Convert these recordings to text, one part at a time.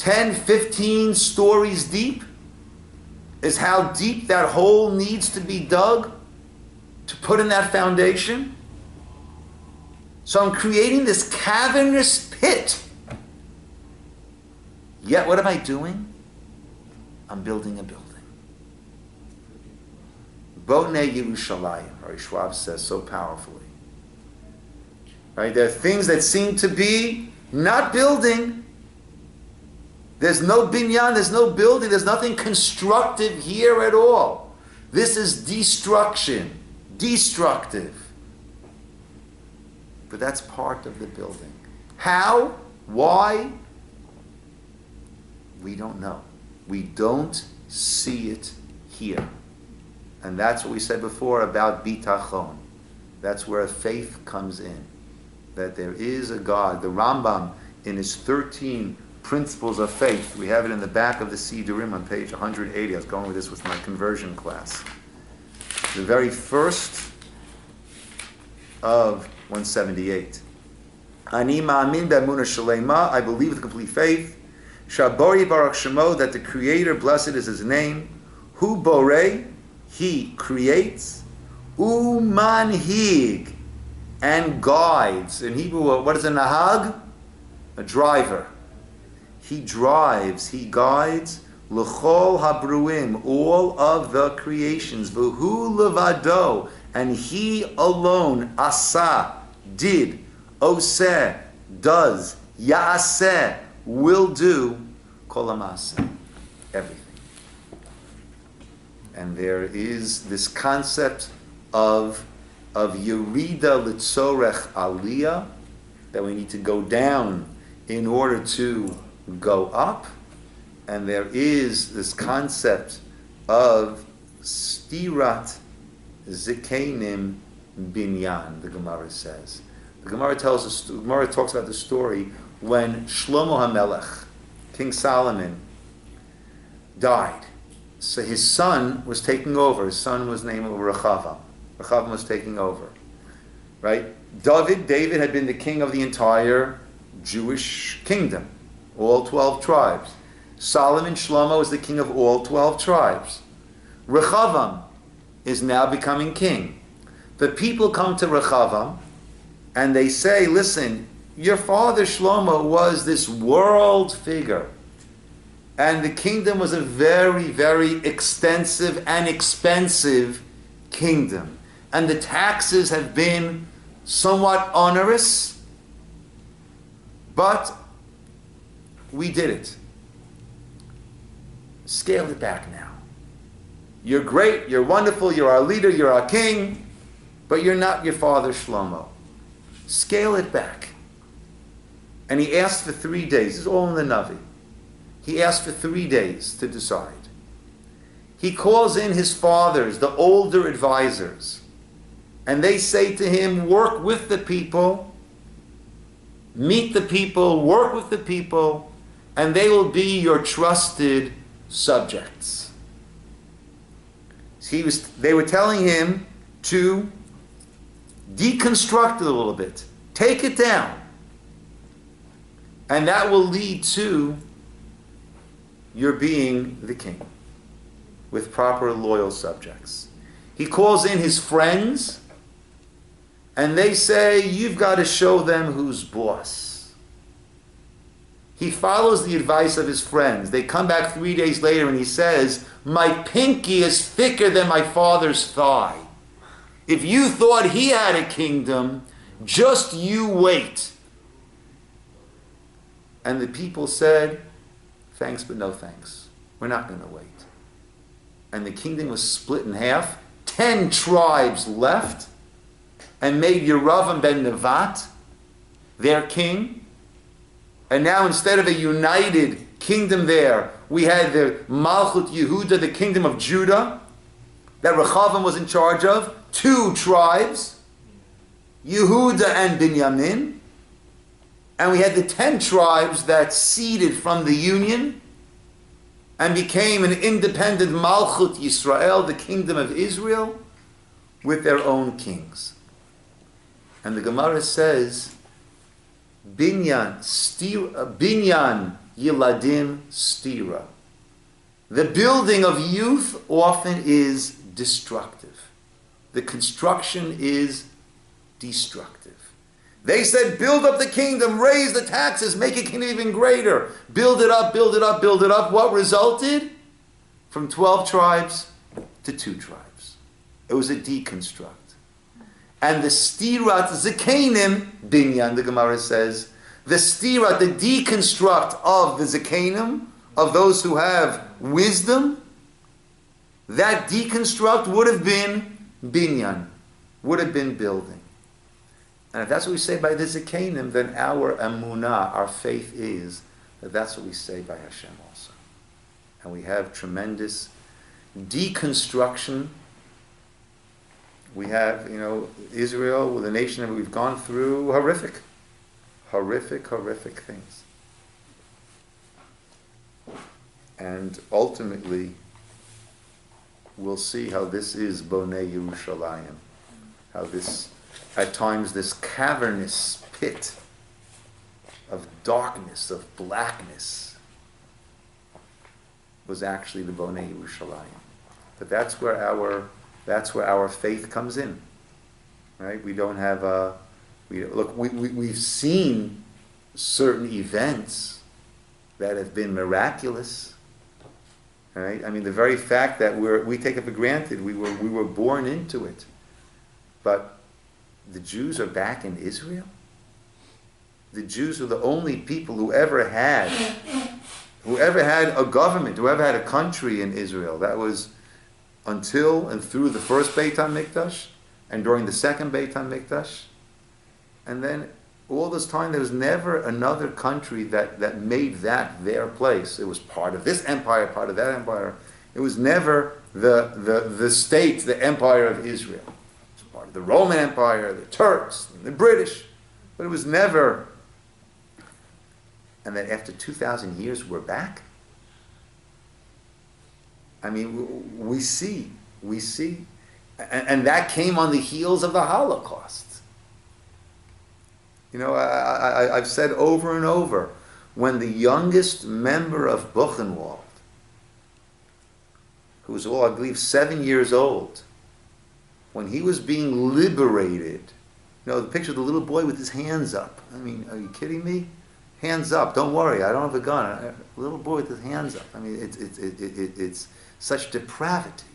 10, 15 stories deep is how deep that hole needs to be dug to put in that foundation. So I'm creating this cavernous pit. Yet what am I doing? I'm building a building. Bonei Yerushalayim, Rabbi Schwab says so powerfully. Right? There are things that seem to be not building. There's no binyan, there's no building, there's nothing constructive here at all. This is destruction, destructive. But that's part of the building. How? Why? We don't know. We don't see it here. And that's what we said before about bitachon. That's where faith comes in. That there is a God. The Rambam, in his 13 principles of faith, we have it in the back of the Sidurim on page 180. I was going with this with my conversion class. The very first of 178. Ani ma'amin be'emunah shalema. I believe with complete faith. Shabori baruch shemo, that the Creator, blessed is His name. Hu borei, He creates. Umanhig, and guides. In Hebrew, what is a nahag? A driver. He drives, He guides. L'chol habruim, all of the creations. V'hu levado, and He alone. Asa, did. Oseh, does. Ya'aseh, will do. Kol ha'maseh, everything. And there is this concept of Yerida Litzorech Aliyah, that we need to go down in order to go up. And there is this concept of Stirat Zikenim Binyan, the Gemara says. The Gemara tells us, the Gemara talks about the story when Shlomo HaMelech, King Solomon, died. So his son was taking over. His son was named Rechavam. Rechavam was taking over. Right? David had been the king of the entire Jewish kingdom, all 12 tribes. Solomon, Shlomo, is the king of all 12 tribes. Rechavam is now becoming king. The people come to Rechavam and they say, listen, your father Shlomo was this world figure. And the kingdom was a very, very extensive and expensive kingdom. And the taxes have been somewhat onerous, but we did it. Scale it back now. You're great, you're wonderful, you're our leader, you're our king, but you're not your father Shlomo. Scale it back. And he asked for 3 days. This is all in the Navi. He asked for 3 days to decide. He calls in his fathers, the older advisors, and they say to him, work with the people, meet the people, work with the people, and they will be your trusted subjects. They were telling him to deconstruct it a little bit, take it down, and that will lead to your being the king with proper loyal subjects. He calls in his friends, and they say, you've got to show them who's boss. He follows the advice of his friends. They come back 3 days later and he says, my pinky is thicker than my father's thigh. If you thought he had a kingdom, just you wait. And the people said, thanks but no thanks. We're not going to wait. And the kingdom was split in half. 10 tribes left and made Yeravam ben Nevat their king. And now instead of a united kingdom there, we had the Malchut Yehuda, the kingdom of Judah, that Rechavam was in charge of. 2 tribes, Yehuda and Binyamin. And we had the 10 tribes that seeded from the union and became an independent Malchut Yisroel, the kingdom of Israel, with their own kings. And the Gemara says, Binyan Yiladim Stira. The building of youth often is destructive. The construction is destructive. They said, build up the kingdom, raise the taxes, make it even greater. Build it up, build it up, build it up. What resulted? From 12 tribes to 2 tribes. It was a deconstruct. And the stirat zekanim binyan, the Gemara says, the stirat, the deconstruct of the zekanim, of those who have wisdom, that deconstruct would have been binyan, would have been building. And if that's what we say by the zekanim, then our emunah, our faith is that that's what we say by Hashem also. And we have tremendous deconstruction. We have, Israel, the nation that we've gone through horrific things. And ultimately, we'll see how this is Bonei Yerushalayim. How this, at times, this cavernous pit of darkness, of blackness, was actually the Bonei Yerushalayim. But that's where our faith comes in, right? We don't have we've seen certain events that have been miraculous, right? I mean, the very fact that we take it for granted, we were born into it. But the Jews are back in Israel. The Jews were the only people who ever had a government, who ever had a country in Israel. That was until and through the first Beit HaMikdash, and during the second Beit HaMikdash. And then all this time there was never another country that made that their place. It was part of this empire, part of that empire. It was never the state, the empire of Israel. It was part of the Roman Empire, the Turks, the British. But it was never. And then after 2,000 years we're back. I mean, we see, and that came on the heels of the Holocaust. I've said over and over, when the youngest member of Buchenwald, who was I believe 7 years old, when he was being liberated, the picture of the little boy with his hands up. I mean, are you kidding me? Hands up, don't worry, I don't have a gun. A little boy with his hands up. I mean, it's such depravity.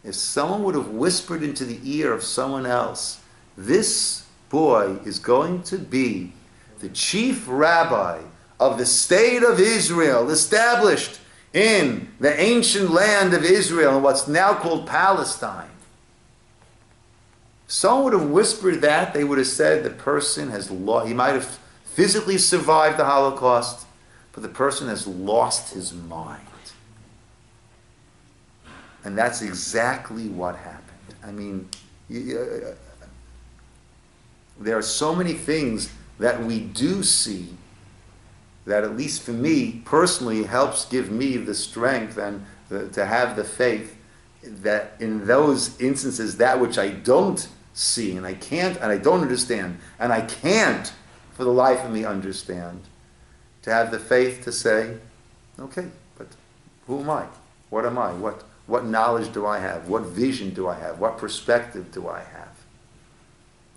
If someone would have whispered into the ear of someone else, this boy is going to be the chief rabbi of the state of Israel, established in the ancient land of Israel, in what's now called Palestine. If someone would have whispered that, they would have said the person has lost, he might have physically survived the Holocaust, but the person has lost his mind. And that's exactly what happened. I mean, there are so many things that we do see that, at least for me personally, helps give me the strength and to have the faith that in those instances, that which I don't see and I can't and I don't understand and I can't for the life of me understand, to have the faith to say, okay, but who am I? What am I? What knowledge do I have? What vision do I have? What perspective do I have?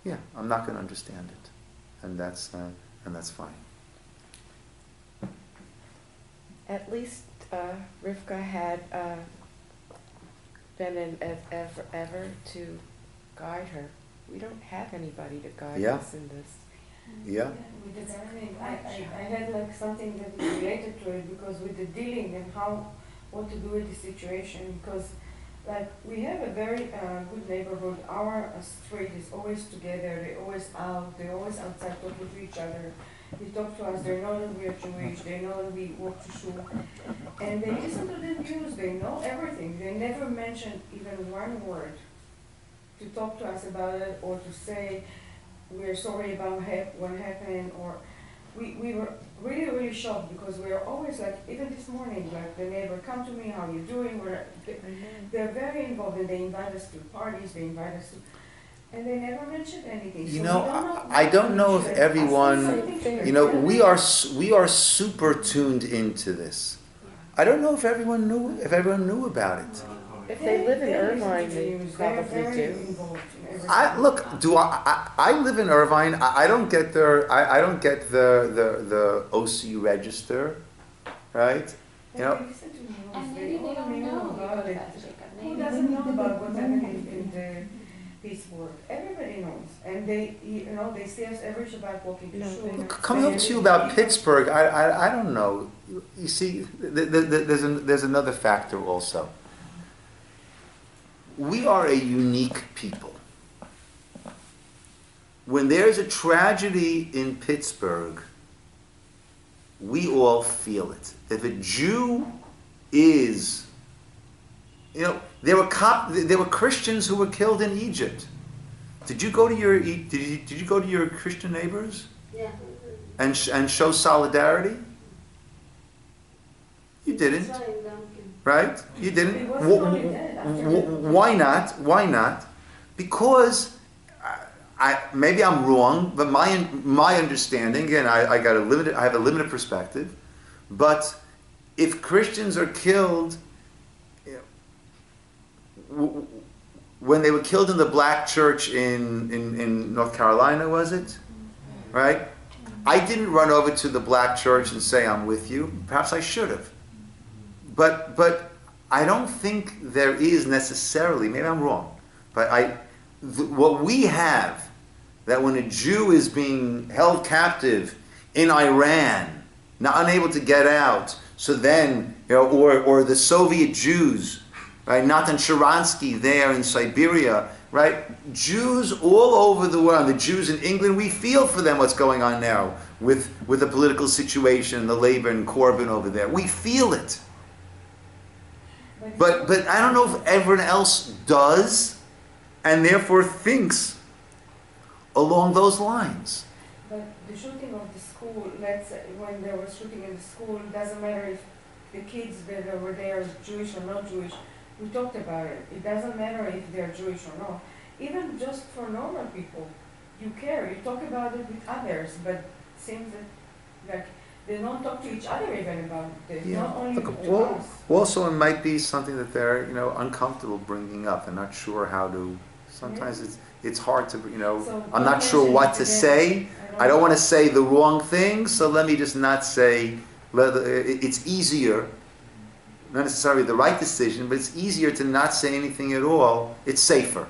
Yeah, I'm not going to understand it, and that's fine. At least Rivka had been in ever to guide her. We don't have anybody to guide us in this. Yeah. With the gardening, I had like something that is related to it, because with the dealing and what to do with the situation, because like we have a very good neighborhood. Our street is always together. They're always out. They're always outside talking to each other. They talk to us. They know that we are Jewish. They know that we walk to shul, and they listen to the news. They know everything. They never mention even one word to talk to us about it, or to say we're sorry about what happened, or we were really, really shocked, because we are always like, even this morning, like the neighbor come to me, how are you doing? They're very involved, and they invite us to parties, they invite us to, And they never mentioned anything. You So know, we don't know. I don't know if everyone, Something you know, triggered. we are super tuned into this. I don't know if everyone knew about it. If they live in Irvine, they They're probably very do. involved in everything. I live in Irvine. I don't get the OC register, right? You know, They listen to news. And maybe they don't know about it. Jacob. Who Maybe doesn't know about what's happening in the Pittsburgh? Everybody knows, and they see us every Shabbat walking to No, shul. they don't. coming up to you about Pittsburgh, I don't know. You see, there's another factor also. We are a unique people. When there's a tragedy in Pittsburgh, we all feel it. If a Jew is, you know, there were Christians who were killed in Egypt. Did you go to your Christian neighbors? Yeah. And show solidarity? You didn't, right? You didn't. It wasn't only that, after Why not? Why not? Because maybe I'm wrong, but my understanding, again, I have a limited perspective. But if Christians are killed, you know, when they were killed in the black church in North Carolina, was it? Right? I didn't run over to the black church and say I'm with you. Perhaps I should have. But I don't think there is necessarily, maybe I'm wrong, but what we have, that when a Jew is being held captive in Iran, not unable to get out, so then, you know, or the Soviet Jews, right, Natan Sharansky there in Siberia, right, Jews all over the world, the Jews in England, we feel for them what's going on now with the political situation, the Labour and Corbyn over there. We feel it. But I don't know if everyone else does, and therefore thinks along those lines. But the shooting of the school, let's say, when they were shooting in the school, it doesn't matter if the kids that were there Jewish or not Jewish. We talked about it. It doesn't matter if they're Jewish or not. Even just for normal people, you care. You talk about it with others, but it seems that like they don't talk to each other even about this. Yeah. Not only Look, to us. also, it might be something that they're, you know, uncomfortable bringing up. They're not sure how to. Sometimes it's hard to, you know. So I'm not sure what to say. I don't want to say the wrong thing, so let me just not say. It's easier, not necessarily the right decision, but it's easier to not say anything at all. It's safer.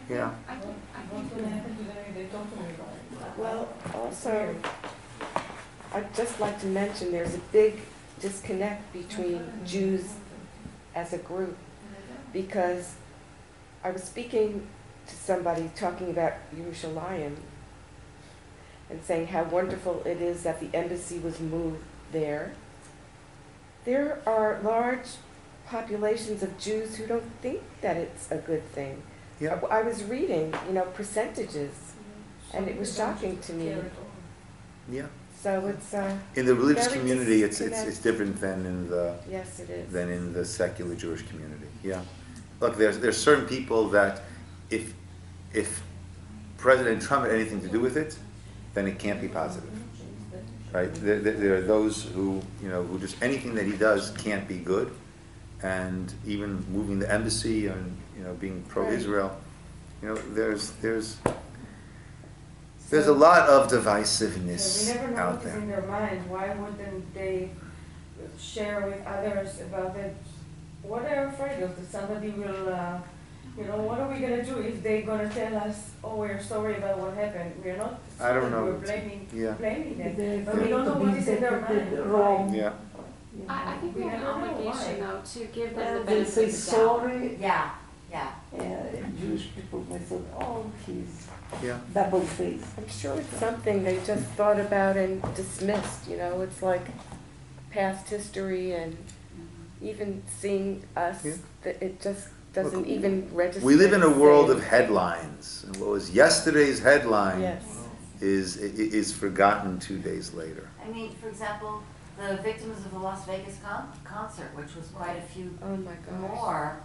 Yeah. What's going to happen to them if they talk to me about it? Well, also, I'd just like to mention there's a big disconnect between Jews as a group, because I was speaking to somebody talking about Yerushalayim and saying how wonderful it is that the embassy was moved there. There are large populations of Jews who don't think that it's a good thing. Yeah. I was reading, you know, percentages, and it was shocking to me. Yeah. So it's In the religious very community, it's disconnected. different than Yes, it is. in the secular Jewish community. Yeah. Look, there's certain people that if President Trump had anything to do with it, then it can't be positive. Right? There are those who, you know, who just anything that he does can't be good, and even moving the embassy and, you know, being pro-Israel, you know, there's a lot of divisiveness we never know out what is there. in their mind. Why wouldn't they share with others about it? What they're afraid of, that somebody will, you know, what are we going to do if they're going to tell us, oh, we're sorry about what happened? We're not, I don't know. we're blaming Yeah. them. But we don't know what is in their mind. Yeah. I think we have an obligation though to give them the And they say benefit of the doubt. sorry, Yeah, yeah. and Jewish people may say, oh, he's Yeah. double faced. I'm sure it's something they just thought about and dismissed, you know, it's like past history, and even seeing us, Yeah. that it just doesn't Look, even register. We live in a the world same. of headlines, and what was yesterday's headline Yes. is forgotten 2 days later. I mean, for example, the victims of the Las Vegas concert, which was quite a few Oh my gosh. more,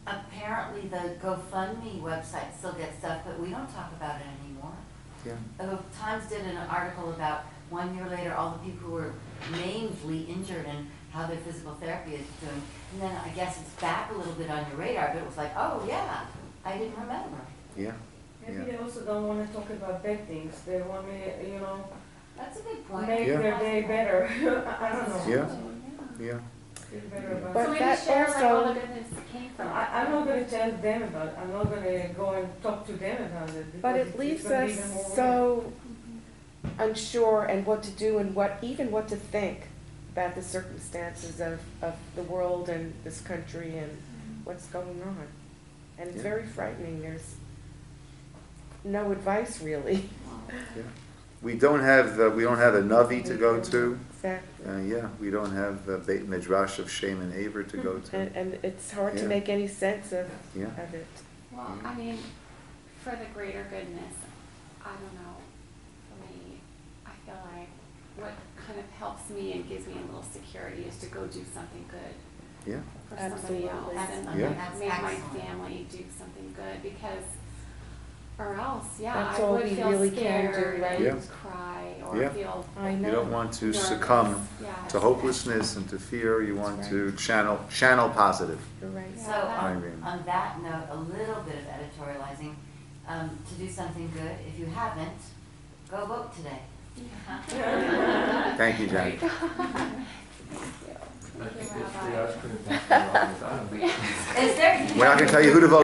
apparently the GoFundMe website still gets stuff, but we don't talk about it anymore. Yeah. Times did an article about 1 year later, all the people who were naively injured and how their physical therapy is doing. And then I guess it's back a little bit on your radar, but it was like, oh yeah, I didn't remember. Yeah. Maybe they also don't want to talk about bad things. They want me, That's a good point. make Yeah. their day better. I don't know. Yeah. Yeah. Feel better about But So it. maybe that share like also- all the goodness that came from it. I'm not going to tell them about it. I'm not going to go and talk to them about it. But because it leaves gonna be us even more weird. so unsure and what to do and even what to think about the circumstances of the world and this country and what's going on. And it's Yeah. very frightening. There's no advice really. Yeah. We don't have a Navi to go to. Exactly. Yeah, we don't have the Beit Midrash of Shem and Aver to go to. And it's hard to Yeah. make any sense of Yeah. it. Well, I mean, for the greater goodness, I don't know, for me, I feel like what kind of helps me and gives me a little security is to go do something good Yeah. for somebody else. Absolutely. And Yeah. That's make my excellent. family do something good because, or else, yeah, That's I all would we feel really can do, scared right? Yeah. and cry or Yeah. feel I know. You don't want to nervous. succumb Yeah. to hopelessness and to fear. You want That's to channel positive. You're right. Yeah. So Irene. on that note, a little bit of editorializing, to do something good, if you haven't, go vote today. Thank you, Jenny. Thank you. I Thank you, think there's Rabbi. three ice cream trucks around the island. Is there? We're not going to tell you who to vote